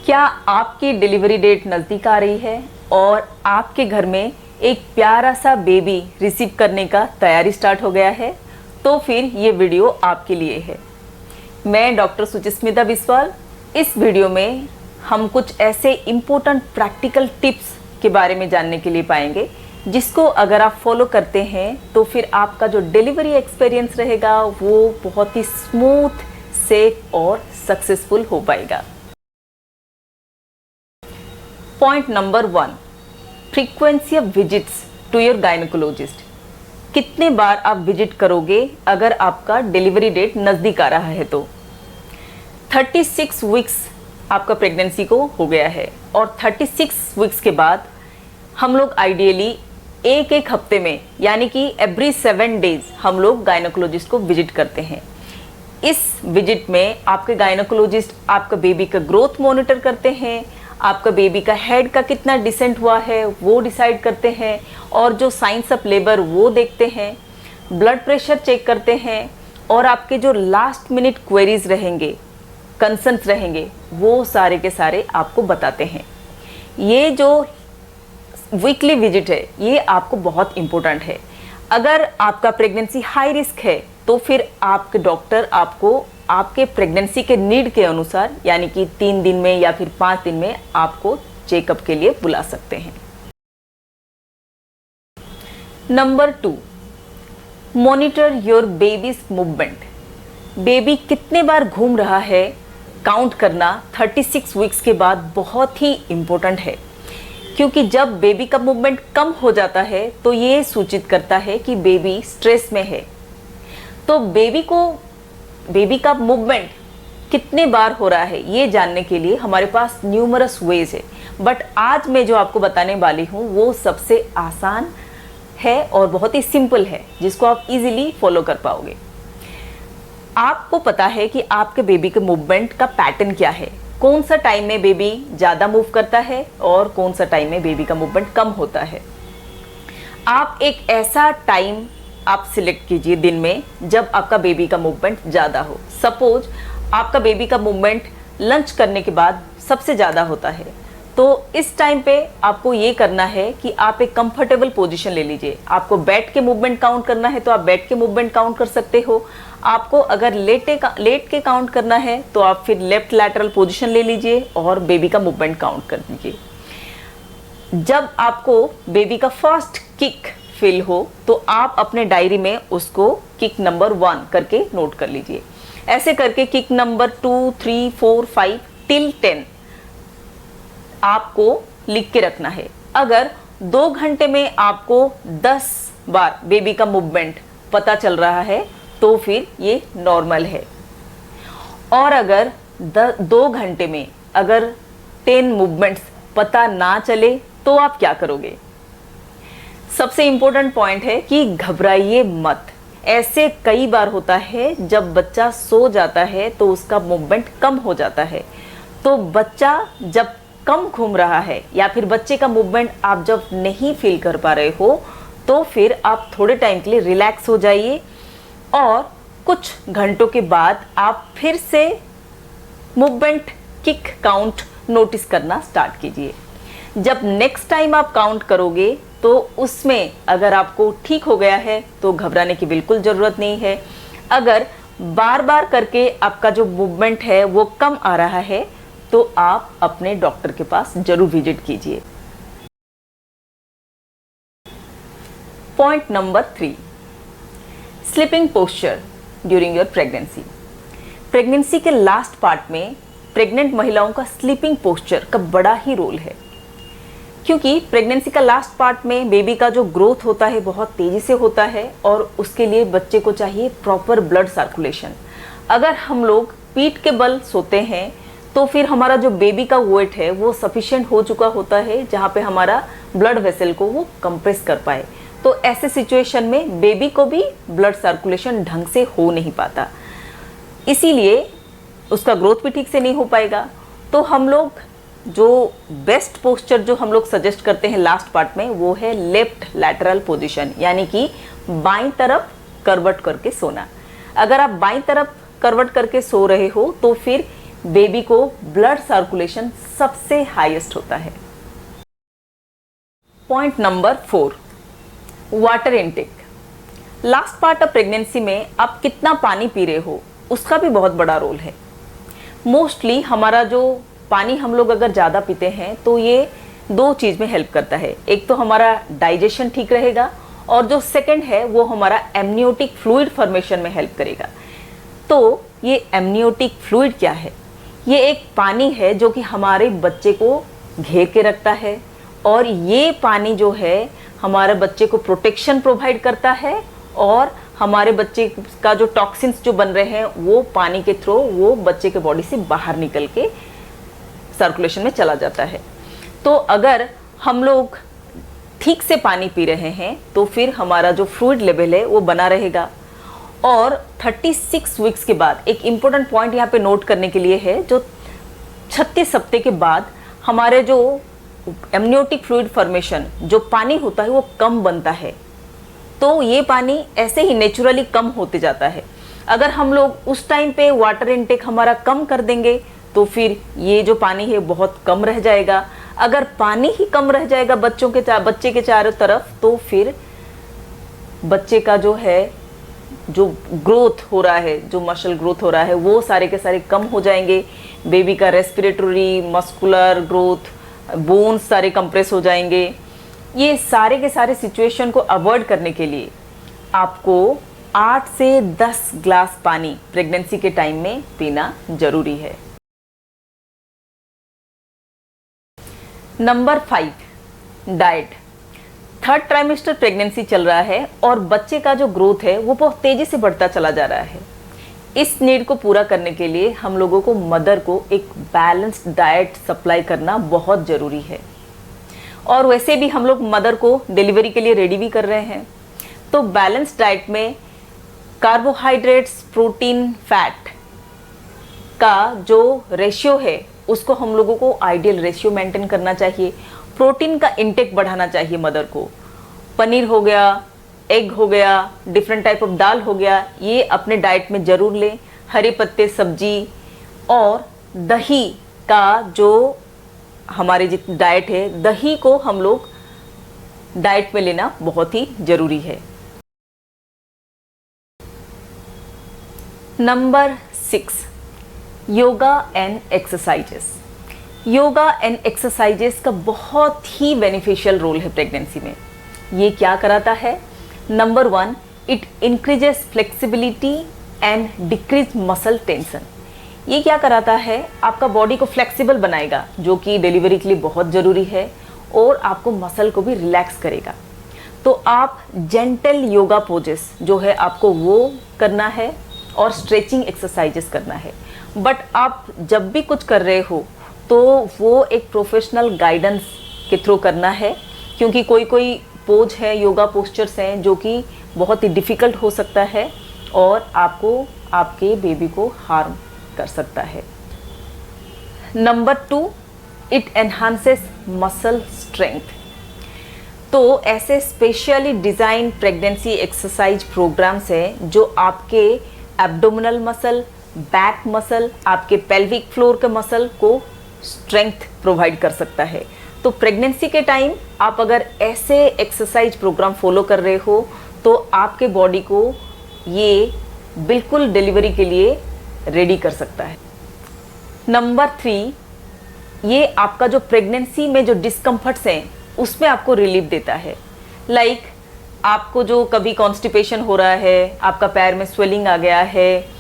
क्या आपकी delivery date नज़दीक आ रही है और आपके घर में एक प्यारा सा बेबी रिसीव करने का तैयारी स्टार्ट हो गया है? तो फिर ये वीडियो आपके लिए है। मैं डॉक्टर सुचिस्मिता बिस्वाल। इस वीडियो में हम कुछ ऐसे इम्पोर्टेंट प्रैक्टिकल टिप्स के बारे में जानने के लिए पाएंगे जिसको अगर आप फॉलो करते हैं तो फिर आपका जो डिलीवरी एक्सपीरियंस रहेगा वो बहुत ही स्मूथ, सेफ और सक्सेसफुल हो पाएगा। Point number 1, frequency of visits to your gynaecologist. कितने बार आप विजिट करोगे अगर आपका डिलीवरी डेट नज़दीक आ रहा है तो? 36 वीक्स आपका प्रेगनेंसी को हो गया है और 36 वीक्स के बाद हम लोग आइडियली एक हफ्ते में यानी कि एवरी 7 डेज हम लोग गायनेकोलॉजिस्ट को विजिट करते हैं। इस विजिट में आपके गायनेकोलॉजिस्ट आपका बेबी का ग्रोथ मॉनिटर करते हैं, आपका बेबी का हेड का कितना डिसेंट हुआ है वो डिसाइड करते हैं और जो साइंस ऑफ लेबर वो देखते हैं, ब्लड प्रेशर चेक करते हैं और आपके जो लास्ट मिनट क्वेरीज रहेंगे, कंसर्न्स रहेंगे, वो सारे के सारे आपको बताते हैं। ये जो वीकली विजिट है ये आपको बहुत इम्पोर्टेंट है। अगर आपका प्रेगनेंसी हाई रिस्क है तो फिर आपके डॉक्टर आपको आपके प्रेगनेंसी के नीड के अनुसार यानी कि 3 दिन में या फिर 5 दिन में आपको चेकअप के लिए बुला सकते हैं। Number 2, monitor your babies movement. Baby कितने बार घूम रहा है काउंट करना 36 वीक्स के बाद बहुत ही इम्पोर्टेंट है, क्योंकि जब बेबी का मूवमेंट कम हो जाता है तो ये सूचित करता है कि बेबी स्ट्रेस में है। तो बेबी का मूवमेंट कितने बार हो रहा है ये जानने के लिए हमारे पास न्यूमरस वेज है, बट आज मैं जो आपको बताने वाली हूँ वो सबसे आसान है और बहुत ही सिंपल है जिसको आप इजीली फॉलो कर पाओगे। आपको पता है कि आपके बेबी के मूवमेंट का पैटर्न क्या है, कौन सा टाइम में बेबी ज़्यादा मूव करता है और कौन सा टाइम में बेबी का मूवमेंट कम होता है। आप एक ऐसा टाइम आप सिलेक्ट कीजिए दिन में जब आपका बेबी का मूवमेंट ज़्यादा हो। सपोज आपका बेबी का मूवमेंट लंच करने के बाद सबसे ज़्यादा होता है, तो इस टाइम पे आपको ये करना है कि आप एक कंफर्टेबल पोजीशन ले लीजिए। आपको बैठ के मूवमेंट काउंट करना है तो आप बैठ के मूवमेंट काउंट कर सकते हो। आपको अगर लेट के काउंट करना है तो आप फिर लेफ्ट लैटरल पोजीशन ले लीजिए और बेबी का मूवमेंट काउंट कर दीजिए। जब आपको बेबी का फर्स्ट किक फील हो तो आप अपने डायरी में उसको किक नंबर 1 करके नोट कर लीजिए। ऐसे करके किक नंबर 2, 3, 4, 5 टिल 10 आपको लिख के रखना है। अगर 2 घंटे में आपको 10 बार बेबी का मूवमेंट पता चल रहा है तो फिर ये नॉर्मल है। और अगर 2 घंटे में अगर 10 मूवमेंट्स पता ना चले तो आप क्या करोगे? सबसे इम्पोर्टेंट पॉइंट है कि घबराइए मत। ऐसे कई बार होता है जब बच्चा सो जाता है तो उसका मूवमेंट कम हो जाता है। तो बच्चा जब कम घूम रहा है या फिर बच्चे का मूवमेंट आप जब नहीं फील कर पा रहे हो तो फिर आप थोड़े टाइम के लिए रिलैक्स हो जाइए और कुछ घंटों के बाद आप फिर से मूवमेंट किक काउंट नोटिस करना स्टार्ट कीजिए। जब नेक्स्ट टाइम आप काउंट करोगे तो उसमें अगर आपको ठीक हो गया है तो घबराने की बिल्कुल ज़रूरत नहीं है। अगर बार बार करके आपका जो मूवमेंट है वो कम आ रहा है तो आप अपने डॉक्टर के पास जरूर विजिट कीजिए। Point number 3, sleeping posture during your pregnancy. Pregnancy के लास्ट पार्ट में प्रेग्नेंट महिलाओं का स्लीपिंग पोस्चर का बड़ा ही रोल है, क्योंकि प्रेगनेंसी का लास्ट पार्ट में बेबी का जो ग्रोथ होता है बहुत तेज़ी से होता है और उसके लिए बच्चे को चाहिए प्रॉपर ब्लड सर्कुलेशन। अगर हम लोग पीठ के बल सोते हैं तो फिर हमारा जो बेबी का वेट है वो सफिशिएंट हो चुका होता है जहाँ पे हमारा ब्लड वेसल को वो कंप्रेस कर पाए। तो ऐसे सिचुएशन में बेबी को भी ब्लड सर्कुलेशन ढंग से हो नहीं पाता, इसीलिए उसका ग्रोथ भी ठीक से नहीं हो पाएगा। तो हम लोग जो बेस्ट पोस्चर जो हम लोग सजेस्ट करते हैं लास्ट पार्ट में वो है लेफ्ट लैटरल पोजीशन, यानी कि बाईं तरफ करवट करके सोना। अगर आप बाईं तरफ करवट करके सो रहे हो तो फिर बेबी को ब्लड सर्कुलेशन सबसे हाईएस्ट होता है। Point number 4, water intake. Last part of pregnancy में आप कितना पानी पी रहे हो उसका भी बहुत बड़ा रोल है। मोस्टली हमारा जो पानी हम लोग अगर ज़्यादा पीते हैं तो ये 2 चीज़ में हेल्प करता है। एक तो हमारा डाइजेशन ठीक रहेगा और जो सेकंड है वो हमारा एमनियोटिक फ्लूइड फॉर्मेशन में हेल्प करेगा। तो ये एमनियोटिक फ्लूइड क्या है? ये एक पानी है जो कि हमारे बच्चे को घेर के रखता है और ये पानी जो है हमारे बच्चे को प्रोटेक्शन प्रोवाइड करता है और हमारे बच्चे का जो टॉक्सिन्स जो बन रहे हैं वो पानी के थ्रू वो बच्चे के बॉडी से बाहर निकल के सर्कुलेशन में चला जाता है। तो अगर हम लोग ठीक से पानी पी रहे हैं तो फिर हमारा जो फ्लूइड लेवल है वो बना रहेगा। और 36 वीक्स के बाद एक इम्पोर्टेंट पॉइंट यहाँ पे नोट करने के लिए है, जो 36 हफ्ते के बाद हमारे जो एमनियोटिक फ्लूइड फॉर्मेशन जो पानी होता है वो कम बनता है। तो ये पानी ऐसे ही नेचुरली कम होते जाता है। अगर हम लोग उस टाइम पे वाटर इनटेक हमारा कम कर देंगे तो फिर ये जो पानी है बहुत कम रह जाएगा। अगर पानी ही कम रह जाएगा बच्चे के चारों तरफ तो फिर बच्चे का जो है जो ग्रोथ हो रहा है, जो मसल ग्रोथ हो रहा है वो सारे के सारे कम हो जाएंगे। बेबी का रेस्पिरेटरी, मस्कुलर ग्रोथ, बोन्स सारे कंप्रेस हो जाएंगे। ये सारे के सारे सिचुएशन को अवॉइड करने के लिए आपको 8 से 10 ग्लास पानी प्रेगनेंसी के टाइम में पीना जरूरी है। Number 5, diet. 3rd trimester pregnancy चल रहा है और बच्चे का जो ग्रोथ है वो बहुत तेजी से बढ़ता चला जा रहा है। इस नीड को पूरा करने के लिए हम लोगों को मदर को एक बैलेंस्ड डाइट सप्लाई करना बहुत ज़रूरी है। और वैसे भी हम लोग मदर को डिलीवरी के लिए रेडी भी कर रहे हैं। तो बैलेंस्ड डाइट में कार्बोहाइड्रेट्स, प्रोटीन, फैट का जो रेशियो है उसको हम लोगों को आइडियल रेशियो मेंटेन करना चाहिए। प्रोटीन का इंटेक बढ़ाना चाहिए मदर को। पनीर हो गया, एग हो गया, डिफरेंट टाइप ऑफ दाल हो गया, ये अपने डाइट में ज़रूर लें। हरे पत्ते, सब्जी और दही का जो हमारी जितनी डाइट है, दही को हम लोग डाइट में लेना बहुत ही ज़रूरी है। Number 6, yoga and exercises. Yoga and exercises का बहुत ही बेनिफिशियल रोल है प्रेगनेंसी में। ये क्या कराता है? Number 1, it increases flexibility and decrease muscle tension. ये क्या कराता है? आपका बॉडी को फ्लेक्सिबल बनाएगा, जो कि डिलीवरी के लिए बहुत ज़रूरी है, और आपको मसल को भी रिलैक्स करेगा। तो आप जेंटल योगा पोजेस जो है आपको वो करना है और स्ट्रेचिंग एक्सरसाइजेस करना है। बट आप जब भी कुछ कर रहे हो तो वो एक प्रोफेशनल गाइडेंस के थ्रू करना है, क्योंकि कोई कोई पोज है, योगा पोस्चर्स हैं जो कि बहुत ही डिफ़िकल्ट हो सकता है और आपको आपके बेबी को हार्म कर सकता है। Number 2, it enhances muscle strength. तो ऐसे specially design pregnancy exercise programmes हैं जो आपके एब्डोमिनल मसल, बैक मसल, आपके पेल्विक फ्लोर के मसल को स्ट्रेंथ प्रोवाइड कर सकता है। तो प्रेगनेंसी के टाइम आप अगर ऐसे एक्सरसाइज प्रोग्राम फॉलो कर रहे हो तो आपके बॉडी को ये बिल्कुल डिलीवरी के लिए रेडी कर सकता है। नंबर 3, ये आपका जो प्रेगनेंसी में जो डिस्कम्फर्ट्स हैं उसमें आपको रिलीफ देता है। लाइक आपको जो कभी कॉन्स्टिपेशन हो रहा है, आपका पैर में स्वेलिंग आ गया है,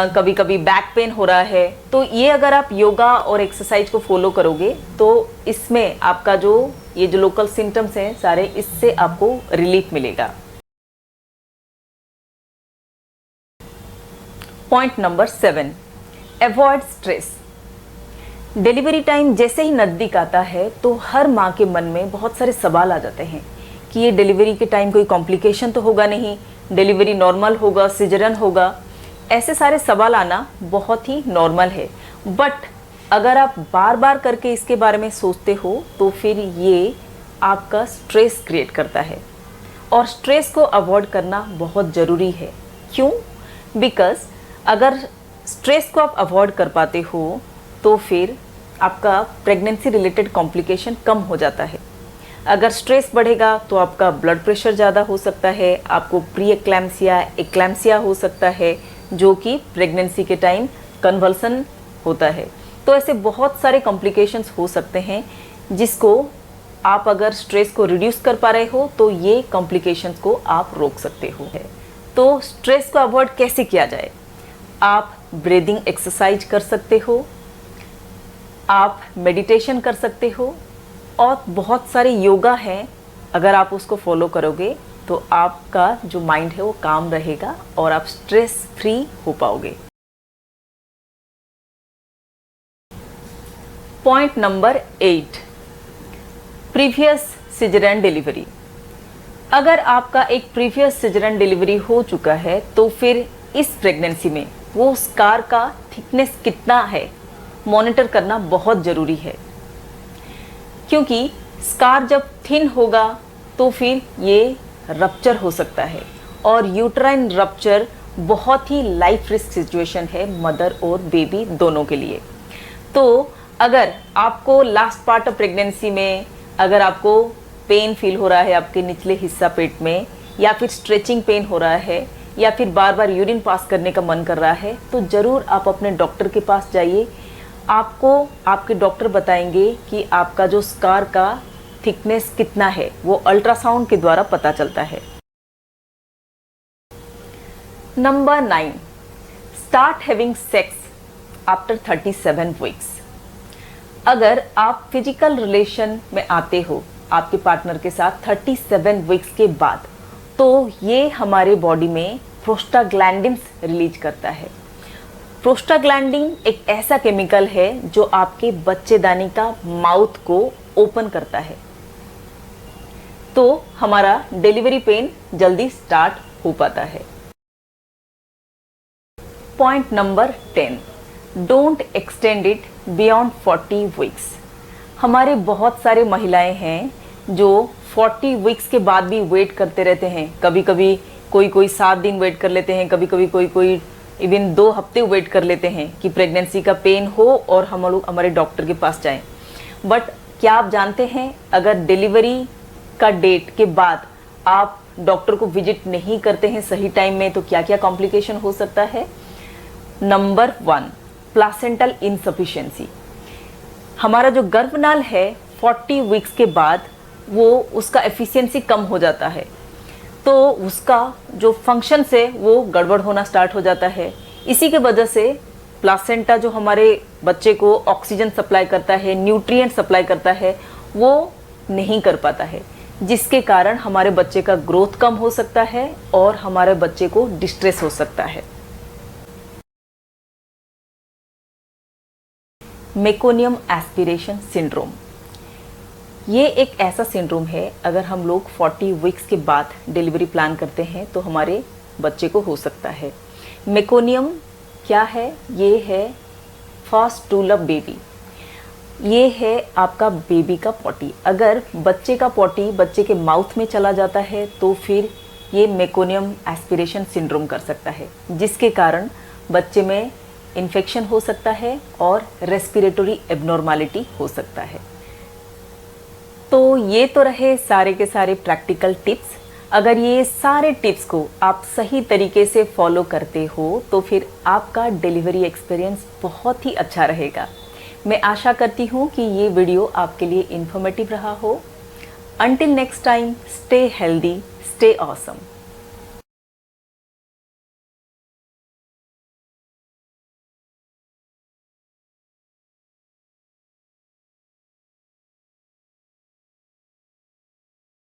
कभी कभी बैक पेन हो रहा है, तो ये अगर आप योगा और एक्सरसाइज को फॉलो करोगे तो इसमें आपका जो ये जो लोकल सिम्टम्स हैं सारे, इससे आपको रिलीफ मिलेगा। Point number 7, avoid stress. Delivery time जैसे ही नज़दीक आता है तो हर माँ के मन में बहुत सारे सवाल आ जाते हैं कि ये डिलीवरी के टाइम कोई कॉम्प्लिकेशन तो होगा नहीं, डिलीवरी नॉर्मल होगा, सिजरन होगा। ऐसे सारे सवाल आना बहुत ही नॉर्मल है। बट अगर आप बार बार करके इसके बारे में सोचते हो तो फिर ये आपका स्ट्रेस क्रिएट करता है, और स्ट्रेस को अवॉइड करना बहुत ज़रूरी है। क्यों? बिकॉज अगर स्ट्रेस को आप अवॉइड कर पाते हो तो फिर आपका प्रेगनेंसी रिलेटेड कॉम्प्लिकेशन कम हो जाता है। अगर स्ट्रेस बढ़ेगा तो आपका ब्लड प्रेशर ज़्यादा हो सकता है, आपको प्री एक्लैम्सिया, एक्लैम्सिया हो सकता है, जो कि प्रेगनेंसी के टाइम कन्वल्सन होता है। तो ऐसे बहुत सारे कॉम्प्लिकेशंस हो सकते हैं जिसको आप अगर स्ट्रेस को रिड्यूस कर पा रहे हो तो ये कॉम्प्लिकेशंस को आप रोक सकते हो। तो स्ट्रेस को अवॉइड कैसे किया जाए? आप ब्रीदिंग एक्सरसाइज कर सकते हो, आप मेडिटेशन कर सकते हो और बहुत सारे योगा हैं। अगर आप उसको फॉलो करोगे तो आपका जो माइंड है वो काम रहेगा और आप स्ट्रेस फ्री हो पाओगे। Point number 8, previous caesarean delivery. अगर आपका एक प्रीवियस सिजेरियन डिलीवरी हो चुका है तो फिर इस प्रेगनेंसी में वो स्कार का थिकनेस कितना है मॉनिटर करना बहुत ज़रूरी है, क्योंकि स्कार जब थिन होगा तो फिर ये रप्चर हो सकता है और यूट्राइन रप्चर बहुत ही लाइफ रिस्क सिचुएशन है मदर और बेबी दोनों के लिए। तो अगर आपको लास्ट पार्ट ऑफ प्रेगनेंसी में अगर आपको पेन फील हो रहा है आपके निचले हिस्सा पेट में, या फिर स्ट्रेचिंग पेन हो रहा है, या फिर बार बार यूरिन पास करने का मन कर रहा है, तो ज़रूर आप अपने डॉक्टर के पास जाइए। आपको आपके डॉक्टर बताएंगे कि आपका जो स्कार का थिकनेस कितना है, वो अल्ट्रासाउंड के द्वारा पता चलता है। Number 9, start having sex after 37 weeks. अगर आप फिजिकल रिलेशन में आते हो आपके पार्टनर के साथ 37 वीक्स के बाद, तो ये हमारे बॉडी में प्रोस्टाग्लैंडिन्स रिलीज करता है। प्रोस्टाग्लैंडिन एक ऐसा केमिकल है जो आपके बच्चेदानी का माउथ को ओपन करता है, तो हमारा डिलीवरी पेन जल्दी स्टार्ट हो पाता है। Point number 10, don't extend it beyond 40 weeks. हमारे बहुत सारे महिलाएं हैं जो 40 वीक्स के बाद भी वेट करते रहते हैं। कभी कभी कोई 7 दिन वेट कर लेते हैं, कभी कभी कोई इवन 2 हफ्ते वेट कर लेते हैं कि प्रेगनेंसी का पेन हो और हम लोग हमारे डॉक्टर के पास जाएं। बट क्या आप जानते हैं, अगर डिलीवरी का डेट के बाद आप डॉक्टर को विजिट नहीं करते हैं सही टाइम में, तो क्या क्या कॉम्प्लिकेशन हो सकता है? Number 1, placental insufficiency. हमारा जो गर्भनाल है 40 वीक्स के बाद वो उसका एफिशिएंसी कम हो जाता है, तो उसका जो फंक्शन है वो गड़बड़ होना स्टार्ट हो जाता है। इसी के वजह से प्लासेंटा जो हमारे बच्चे को ऑक्सीजन सप्लाई करता है, न्यूट्रिएंट सप्लाई करता है, वो नहीं कर पाता है, जिसके कारण हमारे बच्चे का ग्रोथ कम हो सकता है और हमारे बच्चे को डिस्ट्रेस हो सकता है। मेकोनियम एस्पिरेशन सिंड्रोम, ये एक ऐसा सिंड्रोम है अगर हम लोग 40 वीक्स के बाद डिलीवरी प्लान करते हैं तो हमारे बच्चे को हो सकता है। मेकोनियम क्या है? ये है फर्स्ट टूल ऑफ बेबी। ये है आपका बेबी का पॉटी। अगर बच्चे का पॉटी बच्चे के माउथ में चला जाता है तो फिर ये मेकोनियम एस्पिरेशन सिंड्रोम कर सकता है, जिसके कारण बच्चे में इन्फेक्शन हो सकता है और रेस्पिरेटरी एबनॉर्मलिटी हो सकता है। तो ये तो रहे सारे के सारे प्रैक्टिकल टिप्स। अगर ये सारे टिप्स को आप सही तरीके से फॉलो करते हो तो फिर आपका डिलीवरी एक्सपीरियंस बहुत ही अच्छा रहेगा। मैं आशा करती हूँ कि ये वीडियो आपके लिए इन्फॉर्मेटिव रहा हो। Until next time, stay healthy, stay awesome.